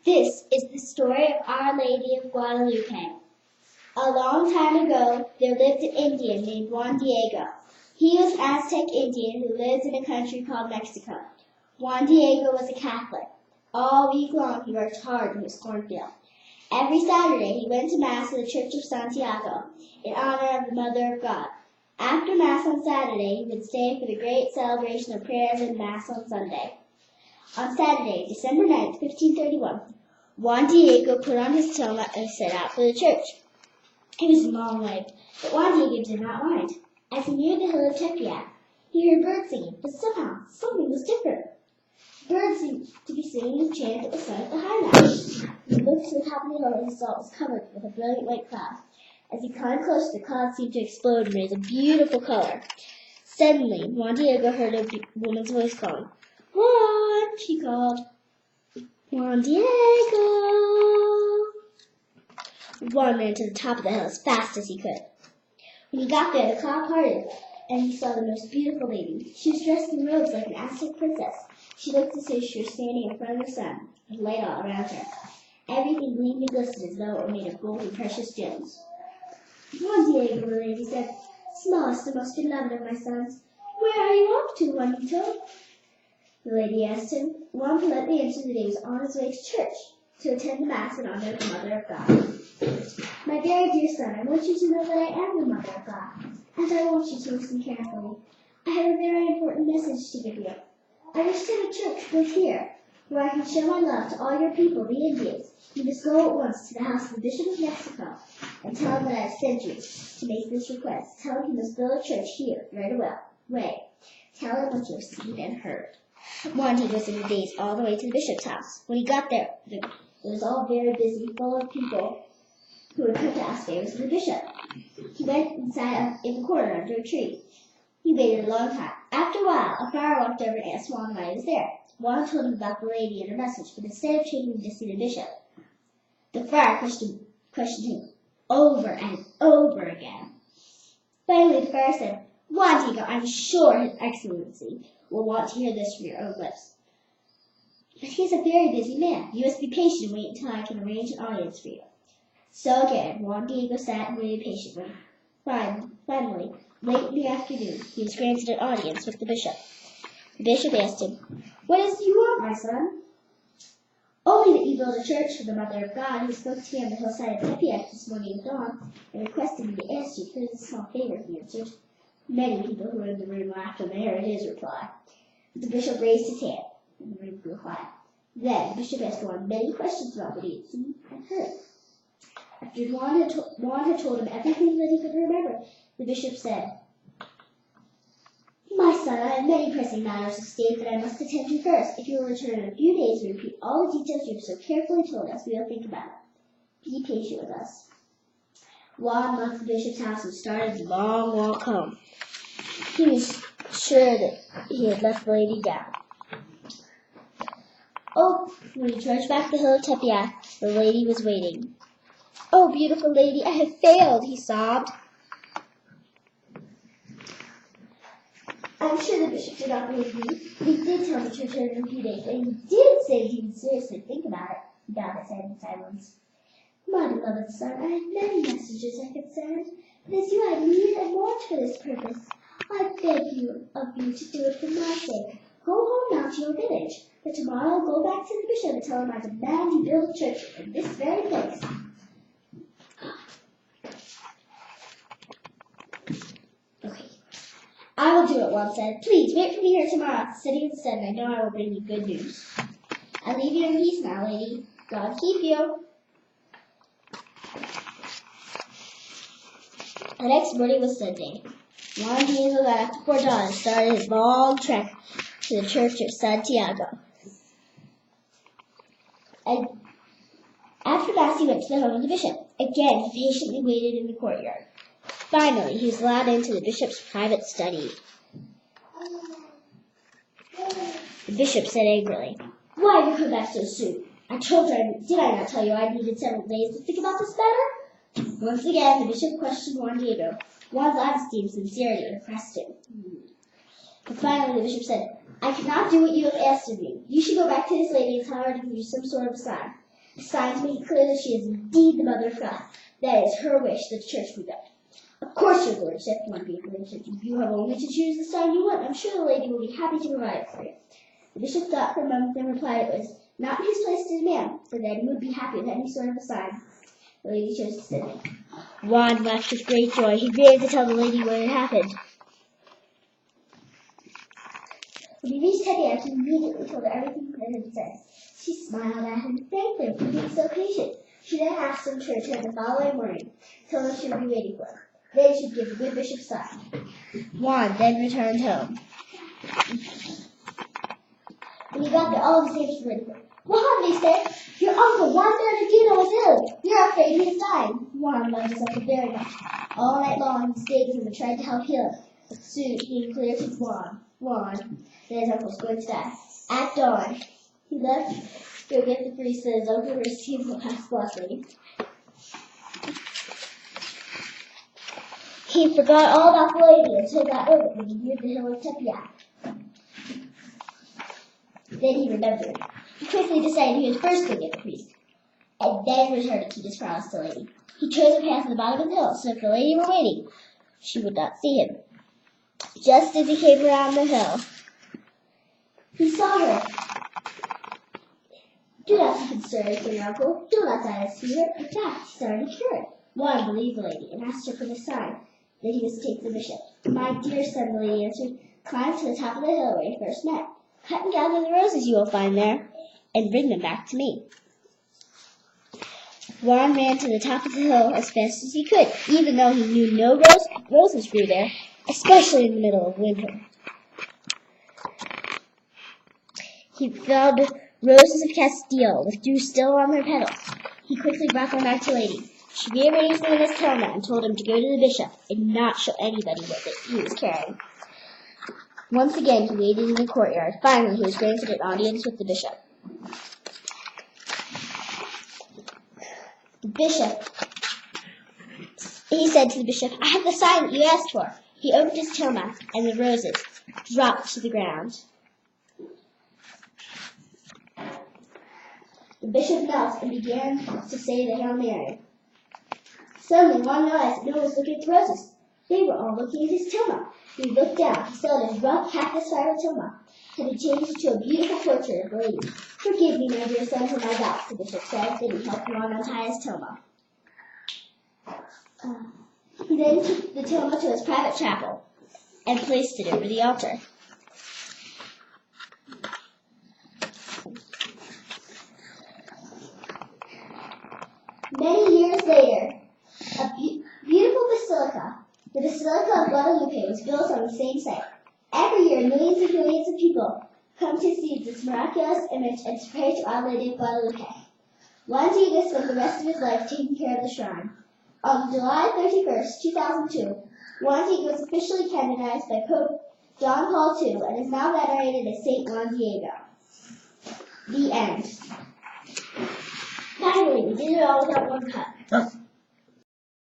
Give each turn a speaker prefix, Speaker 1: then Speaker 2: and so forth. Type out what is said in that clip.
Speaker 1: This is the story of Our Lady of Guadalupe. A long time ago, there lived an Indian named Juan Diego. He was an Aztec Indian who lived in a country called Mexico. Juan Diego was a Catholic. All week long, he worked hard in his cornfield. Every Saturday, he went to Mass in the Church of Santiago in honor of the Mother of God. After Mass on Saturday, he would stay for the great celebration of prayers and Mass on Sunday. On Saturday, December 9th, 1531, Juan Diego put on his tilma and set out for the church. It was a long way, but Juan Diego did not mind. As he neared the hill of Tepeyac, he heard birds singing, but somehow something was different. Birds seemed to be singing a chant that was sung at the high mountain. He looked to the top of the hill and he saw it was covered with a brilliant white cloud. As he climbed closer, the cloud seemed to explode and raise a beautiful color. Suddenly, Juan Diego heard a woman's voice calling. "Juan!" she called. "Juan Diego!" Juan ran to the top of the hill as fast as he could. When he got there, the cloud parted, and he saw the most beautiful lady. She was dressed in robes like an Aztec princess. She looked as if she were standing in front of the sun, with light all around her. Everything gleamed and glistened as though it were made of gold and precious gems. "Juan Diego," the lady said, "smallest and most beloved of my sons, where are you off to, Juanito?" The lady asked him. Juan politely answered that he was on his way to church to attend the Mass in honor of the Mother of God. "My very dear son, I want you to know that I am the Mother of God, and I want you to listen carefully. I have a very important message to give you. I wish to have a church built here, where I can show my love to all your people, the Indians. You must go at once to the house of the Bishop of Mexico and tell him that I have sent you to make this request. Tell him he must build a church here right away. Tell him what you have seen and heard." Juan Diego was in a daze all the way to the bishop's house. When he got there, it was all very busy, full of people who had come to ask favors of the bishop. He went and sat up in the corner under a tree. He waited a long time. After a while, a friar walked over and asked Juan why he was there. Juan told him about the lady and her message, but instead of taking him to see the bishop, the friar questioned him over and over again. Finally, the friar said, "Juan Diego, I'm sure His Excellency will want to hear this from your own lips. But he is a very busy man. You must be patient and wait until I can arrange an audience for you." So again, Juan Diego sat and waited patiently. Finally, late in the afternoon, he was granted an audience with the bishop. The bishop asked him, "What is it you want, my son?" "Only that you build a church for the Mother of God, who spoke to me on the hillside of Tepeyac this morning at dawn, and requested me to ask you for this small favor," he answered. Many people who were in the room laughed when they heard his reply. But the bishop raised his hand, and the room grew quiet. Then the bishop asked Juan many questions about what he had seen and heard. After Juan had told him everything that he could remember, the bishop said, "My son, I have many pressing matters of state that I must attend to first. If you will return in a few days and repeat all the details you have so carefully told us, we will think about it. Be patient with us." Juan left the bishop's house and started the long walk home. He was sure that he had left the lady down. When he trudged back the hill of Tepeyac, the lady was waiting. "Oh, beautiful lady, I have failed," he sobbed. "I'm sure the bishop did not believe me. He did tell me to return in a few days, and he did say he would seriously think about it." He bowed his head in silence. "My beloved son, I have many messages I could send, but as you have need and want for this purpose, I beg of you to do it for my sake. Go home now to your village, but tomorrow go back to the bishop and tell him I demand you build a church in this very place." "Okay, I will do it," Juan said. "Please wait for me here tomorrow at the city of the sun, and I know I will bring you good news. I leave you in peace now, lady. God keep you." The next morning was Sunday. Juan Diego got up before dawn and started his long trek to the Church of Santiago. And after Mass, he went to the home of the bishop. Again, he patiently waited in the courtyard. Finally, he was allowed into the bishop's private study. The bishop said angrily, "Why have you come back so soon? Did I not tell you I needed several days to think about this matter?" Once again, the bishop questioned Juan Diego. Juan's honesty and sincerity impressed him. But finally, the bishop said, "I cannot do what you have asked of me. You should go back to this lady and tell her to give you some sort of a sign. A sign to make it clear that she is indeed the Mother of God. That is her wish that the church be built. Of course, your lordship, one being limited. You have only to choose the sign you want. I'm sure the lady will be happy to provide it for you. The bishop thought for a moment, then replied it was not his place to demand, for that he would be happy with any sort of a sign. The lady chose to sit. Juan laughed with great joy. He ran to tell the lady what had happened. When he reached Tetiana, he immediately told her everything that had been said. She smiled at him and thanked him for being so patient. She then asked him to return the following morning, told him she would be waiting for him. Then she would give the good bishop a sign. Juan then returned home. When he got there, all of his neighbors were waiting for him. Juan, they said, your uncle, Juan Bernardino, was ill. You're afraid he is dying. Juan loved his uncle very much. All night long he stayed with him and tried to help heal him. But soon he cleared to Juan that his uncle was going to die. At dawn, he left to go get the priest that his uncle received the last blessing. He forgot all about the lady until that moment when he neared the hill of Tepeyac. Then he remembered. He quickly decided he would first go get the priest, and then return to keep his promise to the lady. He chose a path at the bottom of the hill, so if the lady were waiting, she would not see him. Just as he came around the hill, he saw her. Do not be concerned for your uncle. Do not die as fever. In fact, he's already cured. Juan believed the lady and asked her for the sign that he was to take to the bishop. My dear son, the lady answered, climb to the top of the hill where you first met. Cut and gather the roses you will find there, and bring them back to me. Juan ran to the top of the hill as fast as he could, even though he knew no roses grew there, especially in the middle of winter. He found roses of Castile with dew still on their petals. He quickly brought them back to the lady. She rearranged them in his tilma and told him to go to the bishop and not show anybody what he was carrying. Once again, he waited in the courtyard. Finally, he was granted an audience with the bishop. He said to the bishop, I have the sign that you asked for. He opened his tilma, and the roses dropped to the ground. The bishop knelt and began to say the Hail Mary. Suddenly, Juan realized that no one was looking at the roses. They were all looking at his tilma. He looked down. He saw that his rough cactus-flower tilma had been changed into a beautiful portrait of a lady. Forgive me, my dear son, for my doubts, the bishop said. Then he helped Juan untie his tilma. He then took the tilma to his private chapel and placed it over the altar. Many years later, a beautiful basilica, the Basilica of Guadalupe, was built on the same site. Every year, millions and millions of people come to see this miraculous image and to pray to Our Lady of Guadalupe. Juan Diego spent the rest of his life taking care of the shrine. On July 31st, 2002, Juan Diego was officially canonized by Pope John Paul II and is now venerated as Saint Juan Diego. The end. Finally, we did it all without one cut.